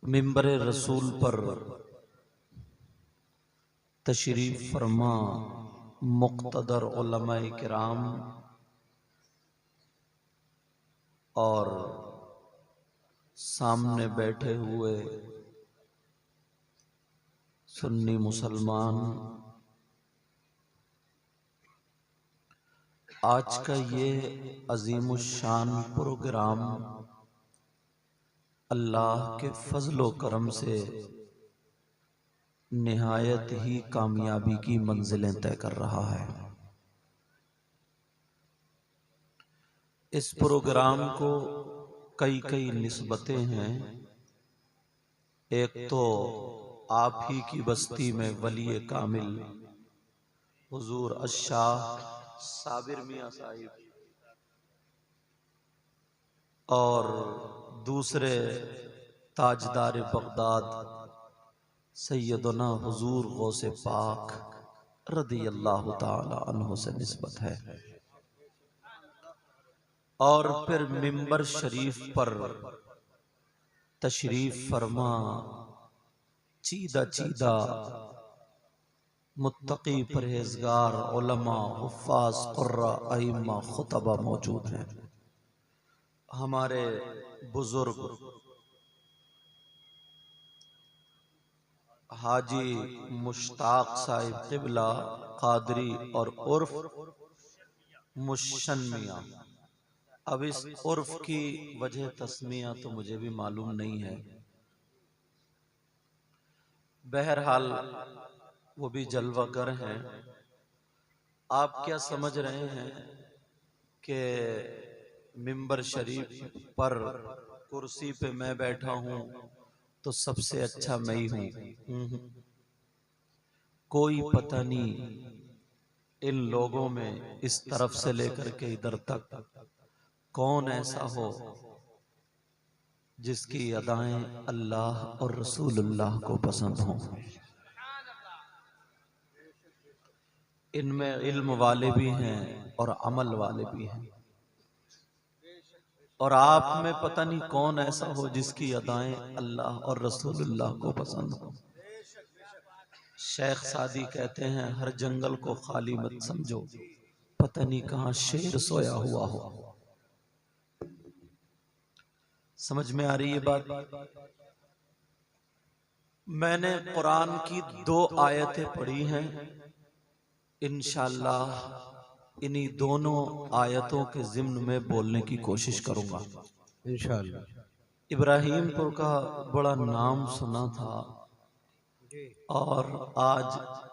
मिंबर रसूल पर तशरीफ फरमा मुक़्तदर उलमाए किराम और सामने बैठे हुए सुन्नी मुसलमान, आज का ये अजीमुशान प्रोग्राम अल्लाह के फजलो करम से निहायत ही कामयाबी की मंजिलें तय कर रहा है। इस प्रोग्राम को कई कई निस्बतें हैं। एक तो आप ही की बस्ती में वली कामिल हुजूर अशाह साबिर मियां साहिब और दूसरे ताजदार बगदाद सैयदना हुजूर गौसे पाक रदी अल्लाह ताला अन्हु से निस्बत है। और फिर मिंबर शरीफ पर तशरीफ फरमा चीदा चीदा मुत्तकी परहेजगार उलमा हुफ्फाज कुर्रा अइम्मा खुतबा मौजूद हैं। हमारे बुजुर्ग हाजी मुश्ताक साहिब क़िबला कादरी और उर्फ मुशन मियां। अब इस उर्फ की वजह तस्मिया तो मुझे भी मालूम नहीं है। बहरहाल वो भी जलवागर हैं। आप क्या समझ रहे हैं कि मिंबर शरीफ पर कुर्सी पे मैं बैठा हूं तो सबसे अच्छा मैं ही हूं? कोई पता नहीं इन लोगों में इस तरफ से लेकर के इधर तक कौन ऐसा हो जिसकी अदाएं अल्लाह और रसूलुल्लाह को पसंद हों। इनमें इल्म वाले भी हैं और अमल वाले भी हैं। और आप में पता नहीं कौन ऐसा हो जिसकी अदाएं अल्लाह और रसूलुल्लाह को पसंद हो। शेख सादी कहते हैं हर जंगल को खाली मत समझो, पता नहीं कहां शेर सोया हुआ हो। समझ में आ रही है बात? मैंने कुरान की 2 आयतें पढ़ी हैं। इंशाअल्लाह इन्हीं दोनों आयतों के ज़िम्न में बोलने की कोशिश करूंगा इंशाअल्लाह। इब्राहिमपुर का बड़ा नाम सुना था और आज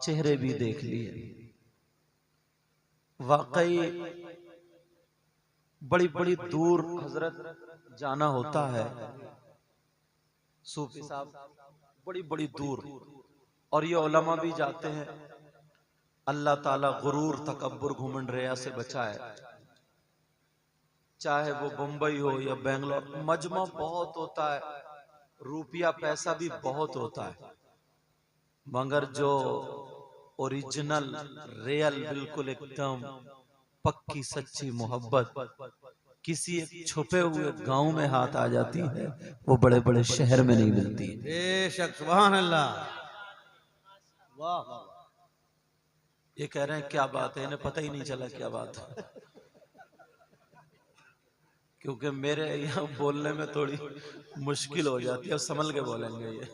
चेहरे भी देख लिए। वाकई बड़ी बड़ी दूर हजरत जाना होता है सूफी साहब, बड़ी बड़ी दूर। और ये उलमा भी जाते हैं। अल्लाह ताला गुरूर तकब्बुर घुमंड रिया से बचाए। चाहे वो बंबई हो या बेंगलोर, मजमा बहुत होता है, रुपया पैसा भी बहुत होता है, मगर जो ओरिजिनल रियल बिल्कुल एकदम पक्की सच्ची मोहब्बत किसी एक छुपे हुए गांव में हाथ आ जाती है, वो बड़े बड़े शहर में नहीं मिलती। बेशक, सुभान अल्लाह, वाह वाह। ये कह रहे हैं क्या बात है, इन्हें पता ही नहीं चला क्या बात है। क्योंकि मेरे यहाँ बोलने में थोड़ी मुश्किल हो जाती है, संभल के बोलेंगे। ये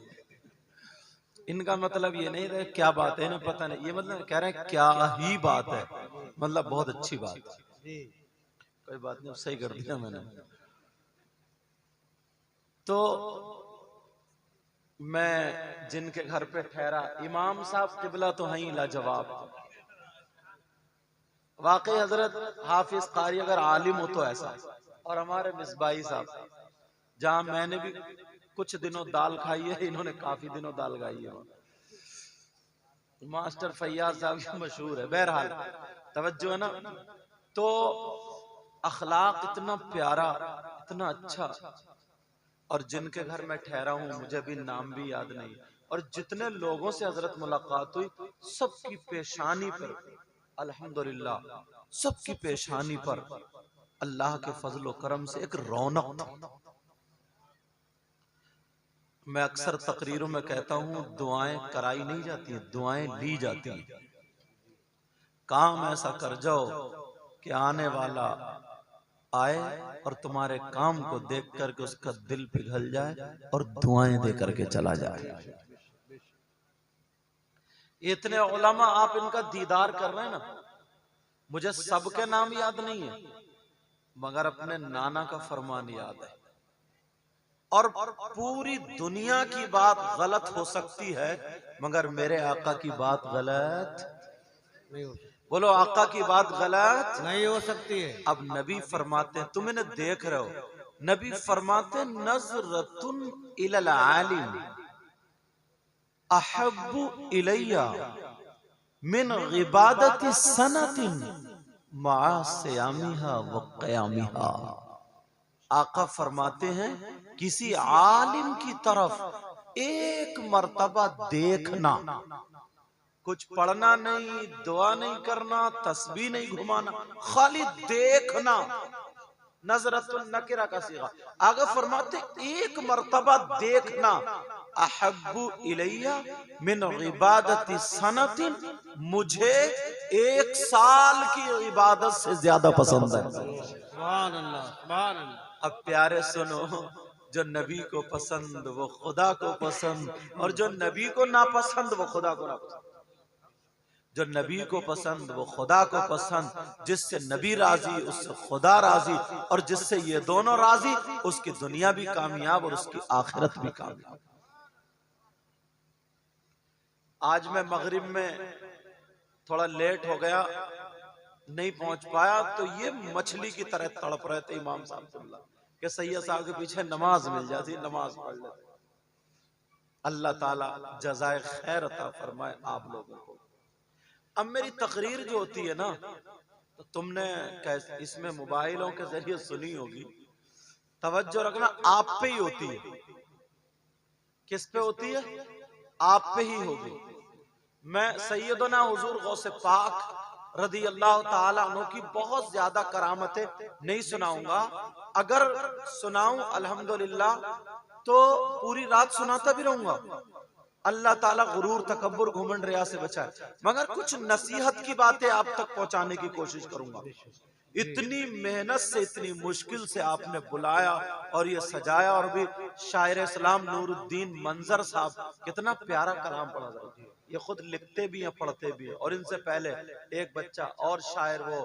इनका मतलब ये नहीं रहे क्या बात है, इन्हें पता नहीं, ये मतलब कह रहे हैं क्या ही बात है, मतलब बहुत अच्छी बात है। कोई बात नहीं, सही कर दिया मैंने। तो मैं जिनके घर पे ठहरा, इमाम साहब क़िबला तो हैं लाजवाब। वाकई हजरत हाफिज कारी अगर आलिम हो तो ऐसा। और हमारे मिसबाई साहब, जहां मैंने भी कुछ दिनों दाल खाई है, इन्होंने काफी दिनों दाल खाई है। मास्टर फैयाज साहब की मशहूर है। बहरहाल तवज्जो है ना। तो अखलाक इतना प्यारा, इतना अच्छा। और जिनके घर में ठहरा हूं मुझे भी नाम भी याद नहीं, और जितने लोगों से हजरत मुलाकात हुई सबकी पेशानी पर अल्हम्दुलिल्लाह, सबकी पेशानी पर अल्लाह के फजलो करम से एक रौनक थी। मैं अक्सर तकरीरों में कहता हूं, दुआएं कराई नहीं जाती हैं, दुआएं ली जाती हैं। काम ऐसा कर जाओ कि आने वाला आए और तुम्हारे काम को देख करके उसका दिल पिघल जाए और दुआएं दे करके चला जाए। इतने उलमा आप इनका दीदार कर रहे हैं ना, मुझे सबके नाम याद नहीं है मगर अपने नाना का फरमान याद है। और पूरी दुनिया की बात गलत हो सकती है मगर मेरे आका की बात गलत नहीं हो सकती। बोलो, आका की बात गलत नहीं हो सकती है। अब नबी फरमाते, तुम इन्हें देख रहे हो, नबी फरमाते नजरतुन इलल आलिम अहब्बु इलैया मिन इबादति सनतिन मआ सियामिहा व क़यामिहा। आका फरमाते हैं, किसी आलिम की तरफ एक मर्तबा देखना, कुछ पढ़ना नहीं, दुआ नहीं करना, तस्बीह नहीं घुमाना, खाली देखना, नजरतुन नकिरा का सीगा। आगे फरमाते एक मर्तबा देखना, अहब्बु इलैया मिन इबादति सनतिन, मुझे एक साल की इबादत से ज्यादा पसंद है। सुभान अल्लाह, सुभान अल्लाह। अब प्यारे सुनो, जो नबी को पसंद वो खुदा को पसंद, और जो नबी को नापसंद वो खुदा को नापसंद। जो नबी को पसंद वो खुदा को पसंद, जिससे नबी राजी उससे खुदा राजी, और जिससे ये दोनों राजी उसकी दुनिया भी कामयाब और उसकी आखिरत भी कामयाब। आज मैं मगरिब में थोड़ा लेट हो गया, नहीं पहुंच पाया, तो ये मछली की तरह तड़प रहे थे इमाम साहब कि सैयद साहब के पीछे नमाज मिल जाती, नमाज पढ़ लेते। अल्लाह ताला जज़ाए खैर अता फरमाए आप लोगों को। अब मेरी तकरीर जो होती है ना, तो तुमने कैसे इसमें मोबाइलों के जरिए सुनी होगी, तवज्जो रखना, आप पे ही होती है। किस पे होती है? आप पे ही होगी। मैं सैयदना हुजूर गौसे पाक रदी अल्लाह ताला अन्हु की बहुत ज्यादा करामतें नहीं सुनाऊंगा। अगर सुनाऊं अल्हम्दुलिल्लाह तो पूरी रात सुनाता भी रहूंगा। अल्लाह ताला गुरूर, तकब्बुर, घुमंड, रिया से बचाए। मगर कुछ नसीहत की बातें आप तक पहुंचाने की कोशिश करूंगा। इतनी मेहनत से, इतनी मुश्किल से आपने बुलाया और ये सजाया, और भी शायर इस्लाम नूरुद्दीन मंजर साहब कितना प्यारा कलाम पढ़ा, ये खुद लिखते भी हैं पढ़ते भी हैं। और इनसे पहले एक बच्चा और शायर वो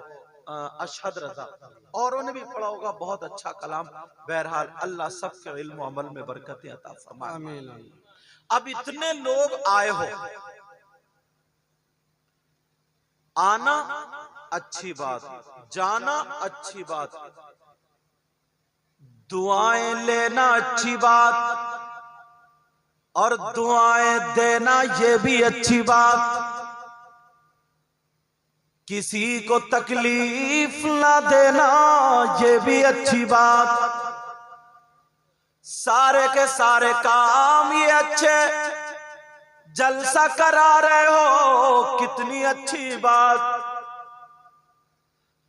अशहद रजा, और उन्हें भी पढ़ा होगा, बहुत अच्छा कलाम। बहरहाल अल्लाह सबके इल्म और अमल में बरकतें अता फरमाए। आमीन। अब इतने लोग आए हो, आना अच्छी बात, जाना अच्छी बात, दुआएं लेना अच्छी बात, और दुआएं देना ये भी अच्छी बात। किसी को तकलीफ ना देना ये भी अच्छी बात। सारे के सारे काम ये अच्छे, जलसा करा रहे हो कितनी अच्छी बात।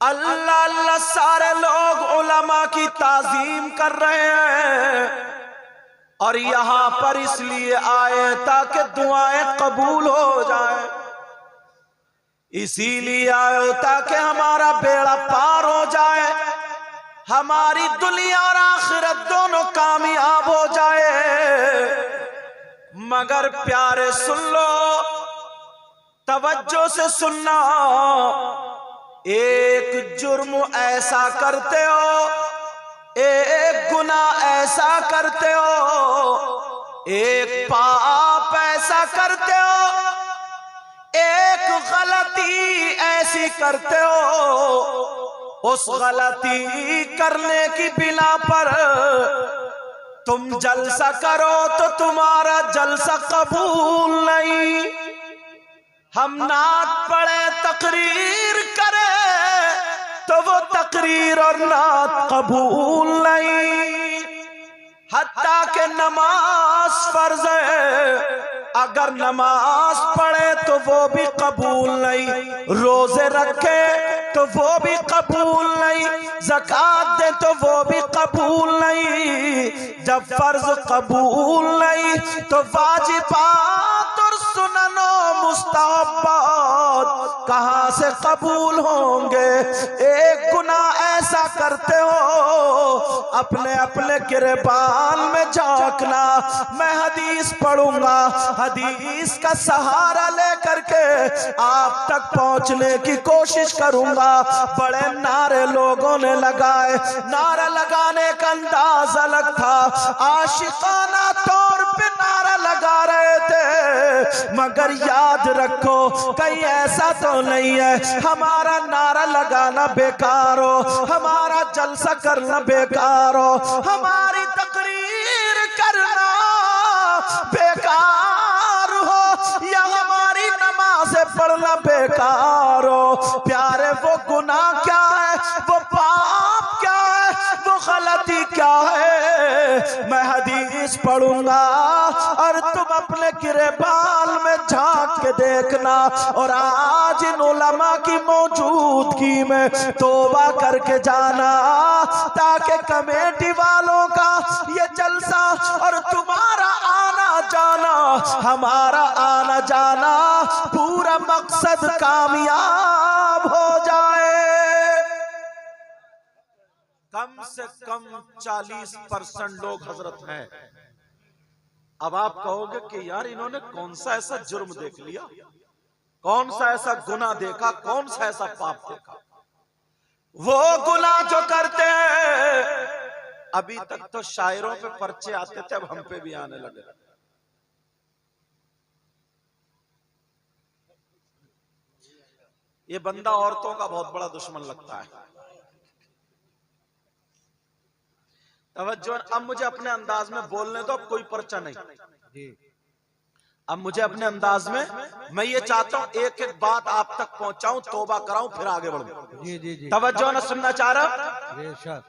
अल्लाह अल्लाह सारे लोग उलमा की ताजीम कर रहे हैं, और यहां पर इसलिए आए ताकि दुआएं कबूल हो जाए। इसीलिए आए ताकि हमारा बेड़ा पार हो जाए, हमारी दुनिया और आखिरत दोनों कामयाब हो जाए। मगर प्यारे सुन लो, तवज्जो से सुनना, एक जुर्म ऐसा करते हो, एक गुनाह ऐसा करते हो, एक पाप ऐसा करते हो, एक गलती ऐसी करते हो, उस गलती करने की बिना पर तुम जलसा करो तो तुम्हारा जलसा कबूल नहीं। हम नात पढ़े, तकरीर करे, तो वो तकरीर और नात कबूल नहीं। हत्ता के नमाज फर्ज है, अगर नमाज पढ़े तो वो भी कबूल नहीं। रोजे रखे तो वो भी कबूल नहीं, ज़कात दे तो वो भी कबूल नहीं। जब फर्ज कबूल नहीं तो वाजिबात और सुननो मुस्तहब्बात कहाँ से कबूल होंगे। एक गुनाह ऐसा करते हो अपने अपने गिरबान में झांकना। मैं हदीस पढ़ूंगा, हदीस का सहारा लेकर के आप तक पहुंचने की कोशिश करूंगा। बड़े नारे लोगों ने लगाए, नारा लगाने का अंदाज अलग था, आशिकाना तौर पे नारा लगा रहे थे। मगर याद रखो कहीं ऐसा तो नहीं है हमारा नारा लगाना बेकार हो, हमारा जलसा करना बेकार हो, हमारी तकरीर करना बेकार हो, या हमारी नमाज़ें पढ़ना बेकार हो। प्यारे वो गुनाह क्या है, वो पाप क्या है, वो गलती क्या है। मैं हदीस पढ़ूंगा और तुम अपने गिरबान में झांक के देखना। और आज इन उलमा की मौजूदगी में तौबा करके जाना, ताकि कमेटी वालों का ये जलसा और तुम्हारा आना जाना, हमारा आना जाना, पूरा मकसद कामयाब हो जाए। कम से कम 40% लोग हजरत हैं। अब आप कहोगे कि यार इन्होंने कौन सा ऐसा जुर्म देख लिया, कौन सा ऐसा गुनाह देखा, कौन सा ऐसा पाप देखा। वो गुनाह जो करते हैं, अभी तक तो शायरों पे पर्चे आते थे, अब हम पे भी आने लगे। ये बंदा औरतों का बहुत बड़ा दुश्मन लगता है। तवज्जो, अब मुझे अपने अंदाज में बोलने दो, अब कोई पर्चा नहीं जी। अब मुझे अपने अंदाज में, मैं ये चाहता हूं एक एक बात आप तक पहुंचाऊं, तौबा कराऊं, फिर आगे बढ़ूं। जी जी जी, तवज्जो न सुनना चाह रहा। बेशक।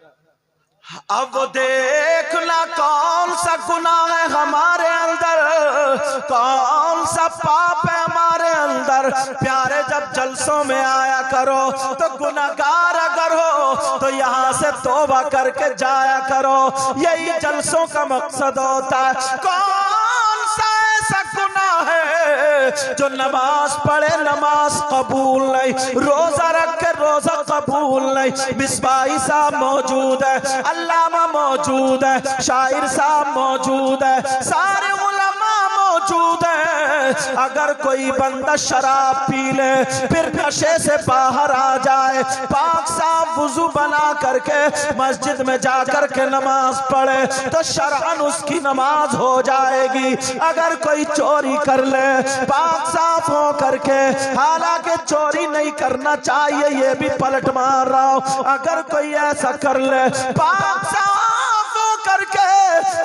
अब वो देखना कौन सा गुनाह है हमारे अंदर, कौन सा पाप है हमारे अंदर। प्यारे जब जलसों में आया करो तो गुनाहगार अगर हो तो यहाँ से तौबा करके जाया करो, यही जलसों का मकसद होता है। कौन सा ऐसा गुनाह है जो नमाज पढ़े नमाज कबूल नहीं, रोजा रख के रोजा कबूल नहीं। मिसबाही साहब मौजूद है, अल्लामा मौजूद है, शायर साहब मौजूद है, सारे उलमा मौजूद है। अगर कोई बंदा शराब पी ले फिर नशे से बाहर आ जाए, पाक साहब वुजू बना करके मस्जिद में जा करके नमाज पढ़े तो शरअन उसकी नमाज हो जाएगी। अगर कोई चोरी कर ले पाक साफ हो करके, हालांकि चोरी नहीं करना चाहिए, ये भी पलट मार रहा हूं, अगर कोई ऐसा कर ले पाक साफ हो करके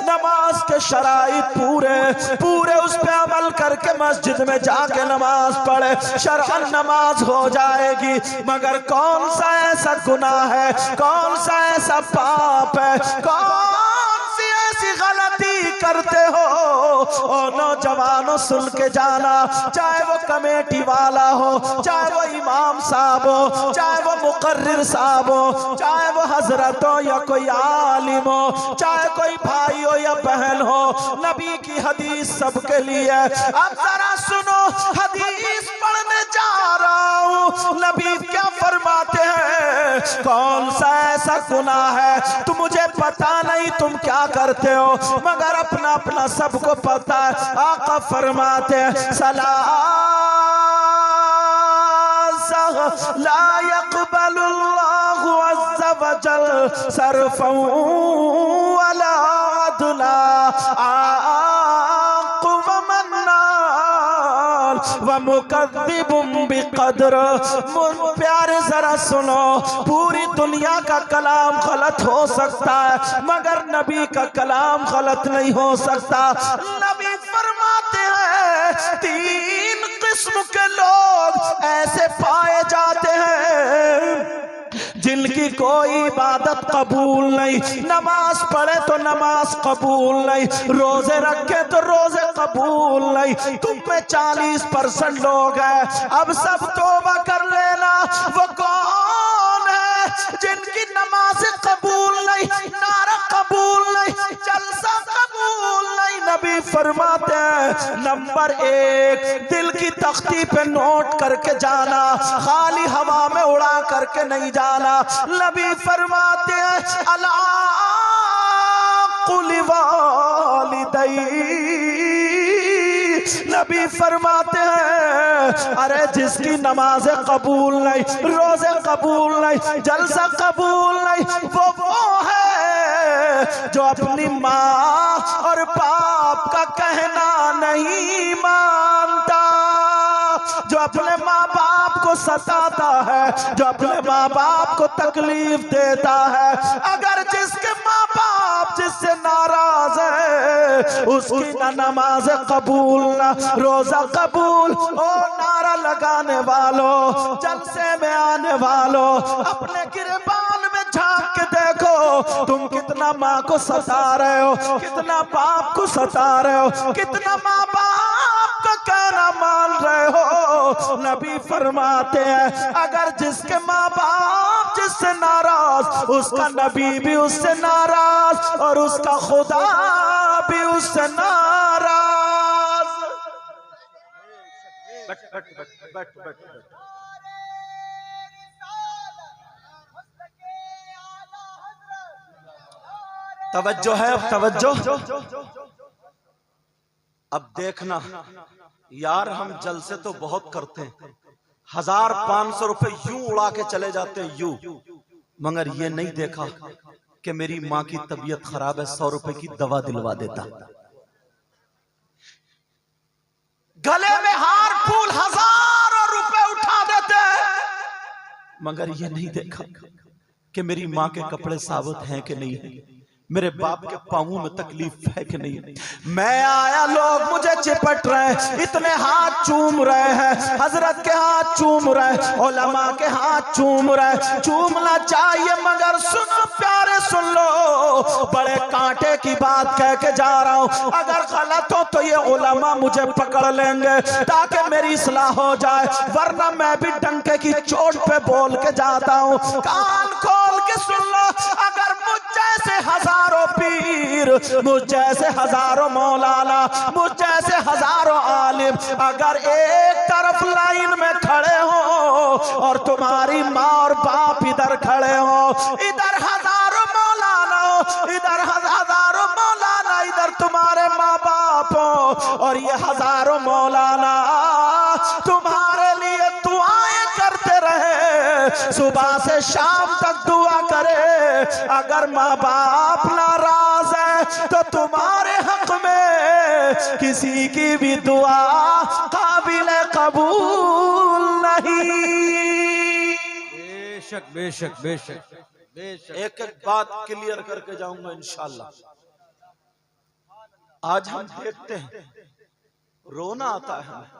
नमाज के शराइत पूरे पूरे उस पे अमल करके मस्जिद में जाके नमाज पढ़े, शरअन नमाज हो जाएगी। मगर कौन सा ऐसा गुनाह है, कौन सा ऐसा पाप है, कौन सी ऐसी गलती करते हो। ओ नौजवानों सुन के जाना, चाहे वो कमेटी वाला हो, चाहे वो इमाम साहब हो, चाहे वो मुकर्रिर साहब हो, चाहे वो हजरत हो या कोई आलिम हो, चाहे कोई भाई हो या बहन हो, नबी की हदीस सबके लिए। अब जरा सुनो, हदीस पढ़ने जा रहा हूँ, नबी क्या फरमाते हैं। कौन सा ऐसा गुनाह है तुम, मुझे पता नहीं तुम क्या करते हो, मगर अपना अपना सबको पता है। आका फरमाते हैं सला ला यक़बलुल्लाहु अज़्ज़ा वजल सरफ़न वला अदला आक़ु व मन्नान व मुकद्दिबुम बिक़द्र। प्यारे जरा सुनो, पूरी दुनिया का कलाम गलत हो सकता है मगर नबी का कलाम गलत नहीं हो सकता। नबी फरमाते हैं 3 किस्म के लोग ऐसे पाए जाते हैं जिनकी कोई इबादत कबूल नहीं, नमाज पढ़े तो नमाज कबूल नहीं, रोजे रखे तो रोजे कबूल नहीं। तुम में 40% लोग हैं, अब सब तौबा कर लेना। वो कौन नमाज कबूल नहीं, नारा कबूल नहीं, जलसा कबूल नहीं। नबी फरमाते हैं नंबर 1 दिल की तख्ती पे नोट करके जाना, खाली हवा में उड़ा करके नहीं जाना। नबी फरमाते हैं अला कुल वालिदै, नबी फरमाते हैं अरे जिसकी नमाजें कबूल नहीं, रोजे कबूल नहीं, जलसा कबूल नहीं, वो है जो अपनी माँ और बाप का कहना नहीं मानता, जो अपने माँ बाप को सताता है, जो अपने माँ बाप को तकलीफ देता है। अगर जिसके माँ बाप जिससे नाराज है उसकी ना नमाज कबूल ना रोजा कबूल। ओ नारा लगाने वालों, जलसे में आने वालों, अपने गिरबान में झांक के देखो तुम कितना माँ को सता रहे हो, कितना बाप को सता रहे हो, कितना माँ बाप का कहना मान रहे हो। नबी फरमाते हैं अगर जिसके माँ बाप जिससे नाराज, उसका नबी भी उससे नाराज और उसका खुदा भी उससे नाराज। But but but but but but. तवज्जो है, अब तवज्जो। अब देखना यार, हम जलसे तो बहुत करते हैं, 1500 रुपए यूं उड़ा के चले जाते हैं यूं, मगर ये नहीं देखा कि मेरी माँ की तबीयत खराब है, 100 रुपए की दवा दिलवा देता। गले में हार फूल हजारों रुपए उठा देते हैं, मगर ये नहीं देखा कि मेरी माँ के कपड़े साबुत हैं कि नहीं है, मेरे बाप के पांवों में तकलीफ है कि नहीं। मैं आया, लोग मुझे चिपट रहे हैं, इतने हाथ चूम रहे हैं, हजरत के हाथ चूम रहे हैं, उलमा के हाथ चूम रहे हैं। चूमना चाहिए मगर सुनो प्यारे, सुन लो, बड़े कांटे की बात कह के जा रहा हूं। अगर गलत हो तो ये उलमा मुझे पकड़ लेंगे ताकि मेरी इस्लाह हो जाए, वरना मैं भी डंके की चोट पे बोल के जाता हूं। कान खोल के सुन लो, अगर मुझ जैसे हजारों पीर, मुझ जैसे हजारों मौलाना, मुझ जैसे हजारों आलिम अगर एक तरफ लाइन में खड़े हो और तुम्हारी माँ और बाप इधर खड़े हो, इधर हजारों मौलाना हो, इधर हजारों मौलाना, इधर तुम्हारे माँ बाप हो, और ये हजारों मौलाना तुम्हारे लिए दुआएं करते रहे, सुबह से शाम तक दुआ करे। अगर माँ बाप नाराज है तो तुम्हारे हक में किसी की भी दुआ काबिल कबूल नहीं। बेशक बेशक बेशक बेशक। एक एक बात क्लियर करके जाऊंगा इंशाल्लाह। आज हम देखते हैं, रोना आता है हमें,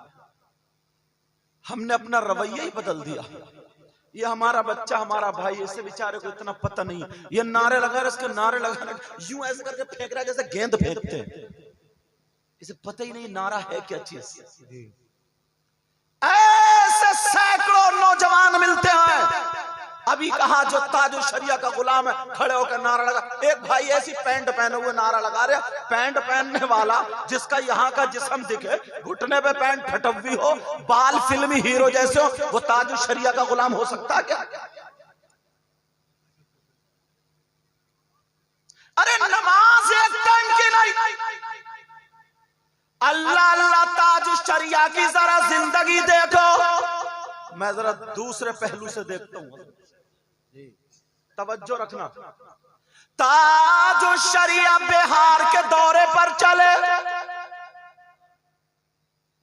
हमने अपना रवैया ही बदल दिया। ये हमारा बच्चा, हमारा भाई, इसे बेचारे को इतना पता नहीं, ये नारे लगा रहे, इसके नारे लगा रहे, यूं ऐसे करके फेंक रहा है जैसे गेंद फेंकते हैं, इसे पता ही नहीं नारा है क्या चीज। ऐसे सैकड़ों नौजवान मिलते हैं, अभी कहा जो ताजो शरिया का गुलाम है, खड़े होकर नारा लगा। एक भाई ऐसी पैंट पहने हुए नारा लगा रहे, पैंट पहनने वाला जिसका यहाँ का जिस्म दिखे, घुटने पे पैंट फटवी हो, बाल फिल्मी हीरो जैसे हो, वो ताजो शरिया का गुलाम हो सकता है क्या? अरे नमाज एक टाइम की नहीं, अल्लाह अल्लाह ताजो शरिया की जरा जिंदगी देखो। मैं जरा दूसरे पहलू से देखता हूं, तवज्जो रखना। ताजो शरिया बिहार के दौरे पर चले,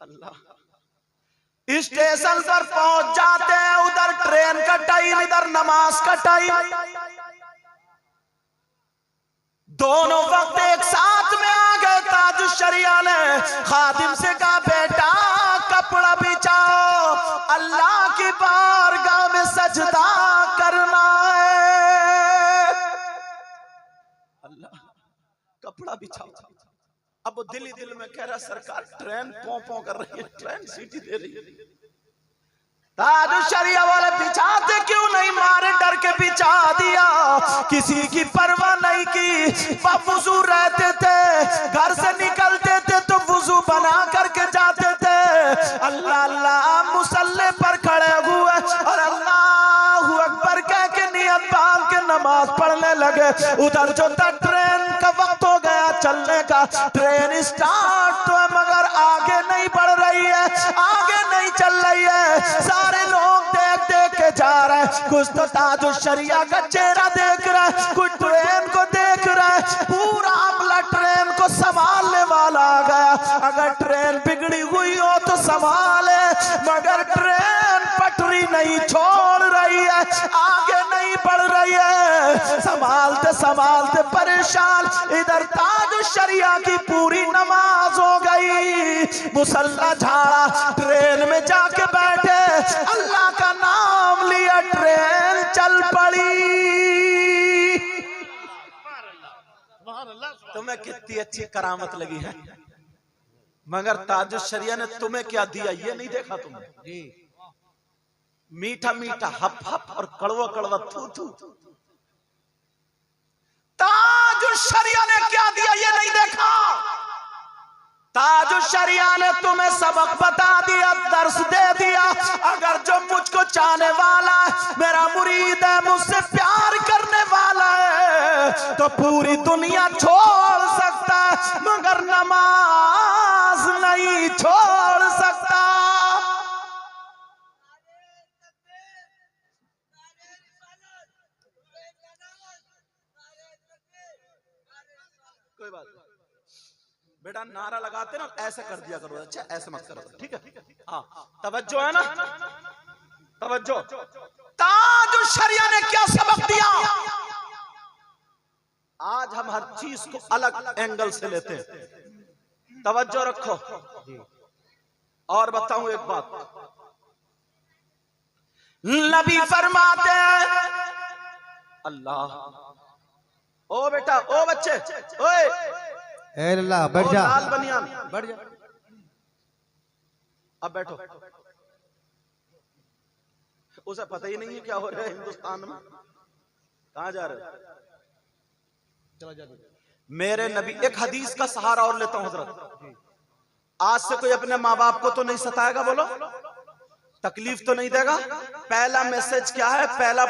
अल्लाह स्टेशन पर पहुंच जाते हैं, उधर ट्रेन का टाइम, इधर नमाज का टाइम, दोनों वक्त एक साथ में आ गए। ताजो शरिया ने खादिम से कहा, बेटा कपड़ा बिछाओ, अल्लाह की बारगाह में सजदा करना है। अल्लाह, कपड़ा बिछाओ। अब वो दिल ही दिल में कह रहा, सरकार ट्रेन पौ पौ कर रही है, ट्रेन सीटी दे रही है। ताज शरिया वाले बिछाते क्यों नहीं, मारे डर के बिछा दिया, किसी की परवाह नहीं की। वुजू रहते थे, घर से निकलते थे तो वुजू बना करके जाते थे। अल्लाह अल्लाह मुसल्ले पर खड़े हुए और अल्लाहू अकबर कह के नियत बांध के नमाज पढ़ने लगे। उधर जो था ट्रेन का वक्त हो गया चलने का, ट्रेन स्टार्ट तो है मगर आगे नहीं बढ़ रही है, आगे नहीं चल रही है। सारे लोग देख देख के जा रहे हैं, कुछ तो ताजुल शरिया का चेहरा देख रहा है, कुछ ट्रेन को देख रहा है। पूरा अमला ट्रेन को संभालने वाला आ गया। अगर ट्रेन बिगड़ी हुई हो तो संभाले, मगर ट्रेन पटरी नहीं छोड़ रही है, आगे नहीं बढ़ रही है। संभालते संभालते परेशान, इधर ताजुल शरिया की पूरी नमाज हो गई। मुसल्ला झाड़ा, ट्रेन में जाके बैठे, अल्लाह का नाम लिया, ट्रेन चल पड़ी। तुम्हें कितनी अच्छी करामत लगी है, मगर ताजुल शरिया ने तुम्हें क्या दिया ये नहीं देखा तुमने जी। मीठा मीठा हप हप और कड़वा कड़वा थू थू। ताजुल शरिया ने क्या दिया ये नहीं देखा। ताजुल शरिया ने तुम्हें सबक बता दिया, दर्स दे दिया। अगर जो मुझको चाहने वाला है, मेरा मुरीद है, मुझसे प्यार करने वाला है, तो पूरी दुनिया छोड़ सकता है, मगर नमाज नहीं छोड़ सकता। कोई बात नहीं बेटा, नारा लगाते ना ऐसे कर दिया करो, अच्छा ऐसे मत करो, ठीक है। हाँ तवज्जो है ना, तवज्जो। ताजुल शरिया ने क्या सबक दिया। आज हम हर चीज को अलग एंगल से लेते हैं, तवज्जो रखो। और बताऊं एक बात, नबी फरमाते हैं, अल्लाह, ओ बेटा, ओ बच्चे, ओए अल्लाह बैठ जा, लाल बनियान बैठ जा। अब बैठो। उसे पता ही नहीं है क्या हो रहा है हिंदुस्तान में, कहां जा रहे हो। चला जा। मेरे नबी, एक हदीस का सहारा और लेता हूं हजरत। आज से कोई अपने माँ बाप को तो नहीं सताएगा, बोलो, तकलीफ तो नहीं देगा। पहला मैसेज क्या है, पहला